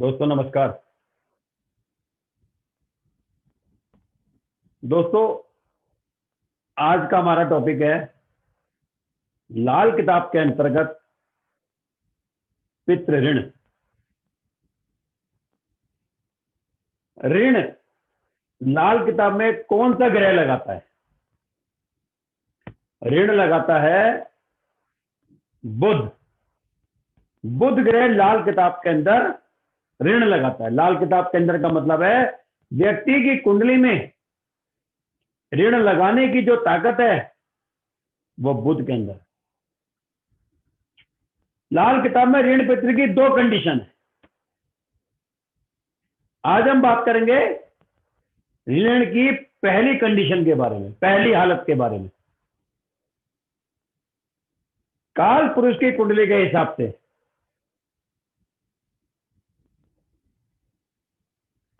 दोस्तों नमस्कार। दोस्तों आज का हमारा टॉपिक है लाल किताब के अंतर्गत पितृ ऋण। ऋण लाल किताब में कौन सा ग्रह लगाता है? ऋण लगाता है बुध। बुध ग्रह लाल किताब के अंदर ऋण लगाता है। लाल किताब के अंदर का मतलब है व्यक्ति की कुंडली में ऋण लगाने की जो ताकत है वो बुध के अंदर। लाल किताब में ऋण पितृ की दो कंडीशन है। आज हम बात करेंगे ऋण की पहली कंडीशन के बारे में, पहली हालत के बारे में। काल पुरुष की कुंडली के हिसाब से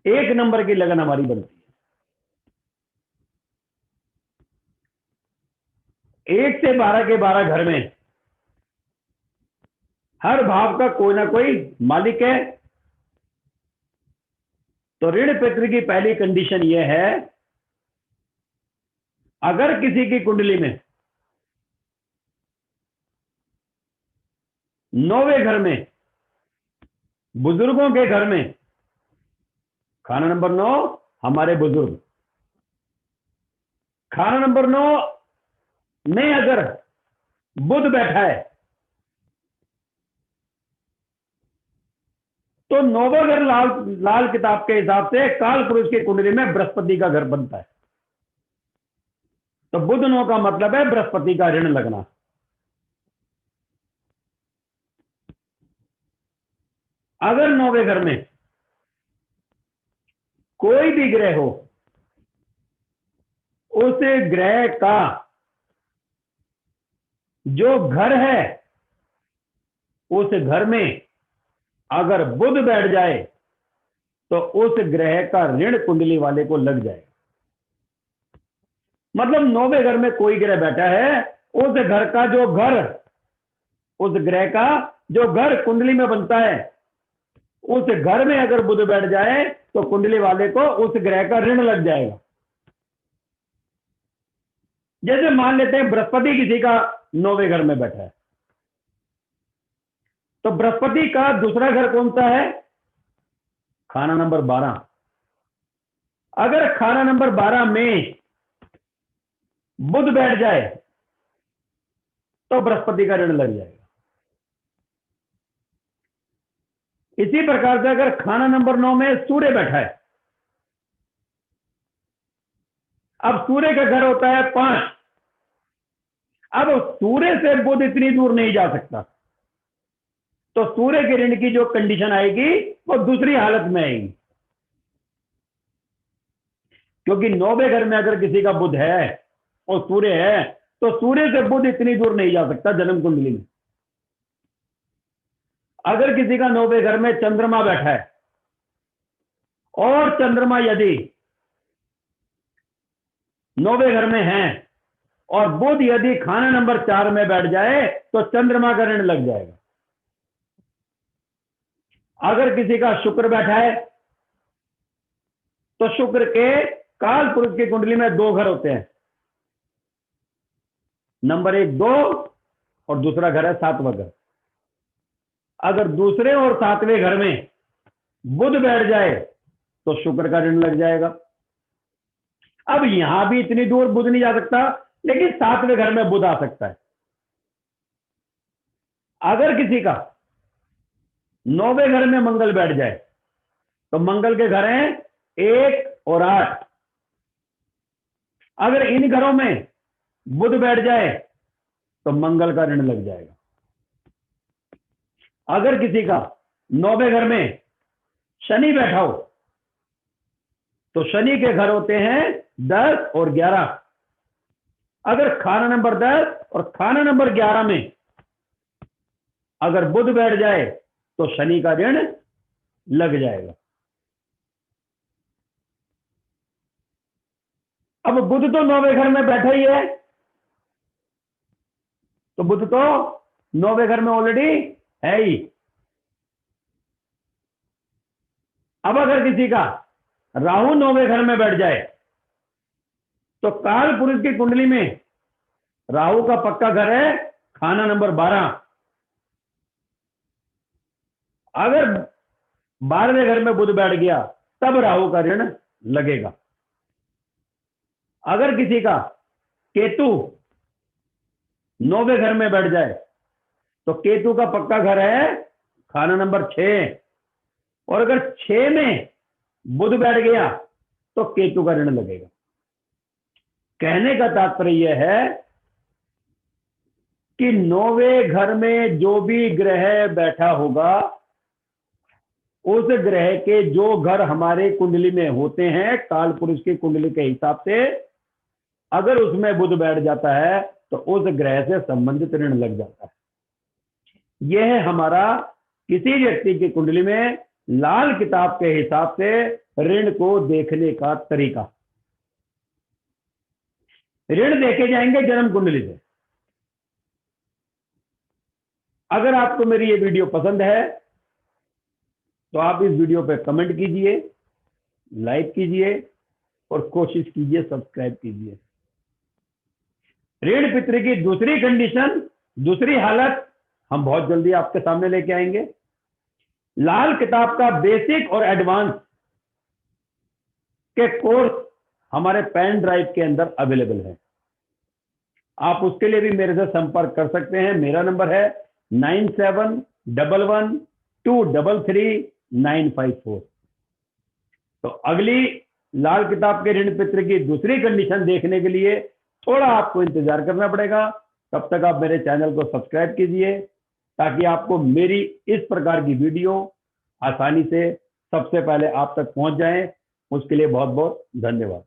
एक नंबर की लगन हमारी बनती है। 1 से 12 के 12 घर में हर भाव का कोई ना कोई मालिक है। तो ऋण पितृ की पहली कंडीशन यह है, अगर किसी की कुंडली में 9वें घर में, बुजुर्गों के घर में, खाना नंबर 9 हमारे बुजुर्ग, खाना नंबर 9 में अगर बुध बैठा है तो 9वां घर लाल किताब के हिसाब से काल पुरुष की कुंडली में बृहस्पति का घर बनता है। तो बुध 9 का मतलब है बृहस्पति का ऋण लगना। अगर 9वें घर में कोई भी ग्रह हो, उस ग्रह का जो घर है उस घर में अगर बुध बैठ जाए तो उस ग्रह का ऋण कुंडली वाले को लग जाएगा। मतलब 9वें घर में कोई ग्रह बैठा है, उस घर का जो घर, उस ग्रह का जो घर कुंडली में बनता है, उस घर में अगर बुध बैठ जाए तो कुंडली वाले को उस ग्रह का ऋण लग जाएगा। जैसे मान लेते हैं बृहस्पति किसी का 9वें घर में बैठा है, तो बृहस्पति का दूसरा घर कौन सा है? खाना नंबर 12। अगर खाना नंबर 12 में बुध बैठ जाए तो बृहस्पति का ऋण लग जाएगा। इसी प्रकार से अगर खाना नंबर 9 में सूर्य बैठा है, अब सूर्य का घर होता है 5। अब सूर्य से बुध इतनी दूर नहीं जा सकता, तो सूर्य के ऋण की जो कंडीशन आएगी वो दूसरी हालत में आएगी। क्योंकि 9वें घर में अगर किसी का बुध है और सूर्य है तो सूर्य से बुध इतनी दूर नहीं जा सकता जन्म कुंडली में। अगर किसी का 9वें घर में चंद्रमा बैठा है और चंद्रमा यदि 9वें घर में है और बुध यदि खाना नंबर 4 में बैठ जाए तो चंद्रमा का ऋण लग जाएगा। अगर किसी का शुक्र बैठा है तो शुक्र के काल पुरुष की कुंडली में 2 घर होते हैं, नंबर 1 2 और दूसरा घर है 7वां घर। अगर दूसरे और 7वें घर में बुध बैठ जाए तो शुक्र का ऋण लग जाएगा। अब यहां भी इतनी दूर बुध नहीं जा सकता, लेकिन 7वें घर में बुध आ सकता है। अगर किसी का 9वें घर में मंगल बैठ जाए तो मंगल के घर हैं 1 और 8। अगर इन घरों में बुध बैठ जाए तो मंगल का ऋण लग जाएगा। अगर किसी का 9वें घर में शनि बैठा हो तो शनि के घर होते हैं 10 और 11। अगर खाना नंबर 10 और खाना नंबर 11 में अगर बुध बैठ जाए तो शनि का ऋण लग जाएगा। अब बुध तो 9वें घर में बैठा ही है, तो बुध तो 9वें घर में ऑलरेडी है ही। अब अगर किसी का राहु 9वें घर में बैठ जाए तो काल पुरुष की कुंडली में राहु का पक्का घर है खाना नंबर 12। अगर 12वें घर में बुध बैठ गया तब राहु का ऋण लगेगा। अगर किसी का केतु 9वें घर में बैठ जाए तो केतु का पक्का घर है खाना नंबर 6, और अगर 6 में बुध बैठ गया तो केतु का ऋण लगेगा। कहने का तात्पर्य यह है कि 9वें घर में जो भी ग्रह बैठा होगा उस ग्रह के जो घर हमारे कुंडली में होते हैं काल पुरुष की कुंडली के हिसाब से, अगर उसमें बुध बैठ जाता है तो उस ग्रह से संबंधित ऋण लग जाता है। यह है हमारा किसी व्यक्ति की कुंडली में लाल किताब के हिसाब से ऋण को देखने का तरीका। ऋण देखे जाएंगे जन्म कुंडली से। अगर आपको मेरी ये वीडियो पसंद है तो आप इस वीडियो पे कमेंट कीजिए, लाइक कीजिए और कोशिश कीजिए सब्सक्राइब कीजिए। ऋण पितृ की दूसरी कंडीशन, दूसरी हालत हम बहुत जल्दी आपके सामने लेके आएंगे। लाल किताब का बेसिक और एडवांस के कोर्स हमारे पेन ड्राइव के अंदर अवेलेबल है। आप उसके लिए भी मेरे से संपर्क कर सकते हैं। मेरा नंबर है 9711233954। तो अगली लाल किताब के ऋण पितृ की दूसरी कंडीशन देखने के लिए थोड़ा आपको इंतजार करना पड़ेगा। तब तक आप मेरे चैनल को सब्सक्राइब कीजिए ताकि आपको मेरी इस प्रकार की वीडियो आसानी से सबसे पहले आप तक पहुंच जाए। उसके लिए बहुत बहुत धन्यवाद।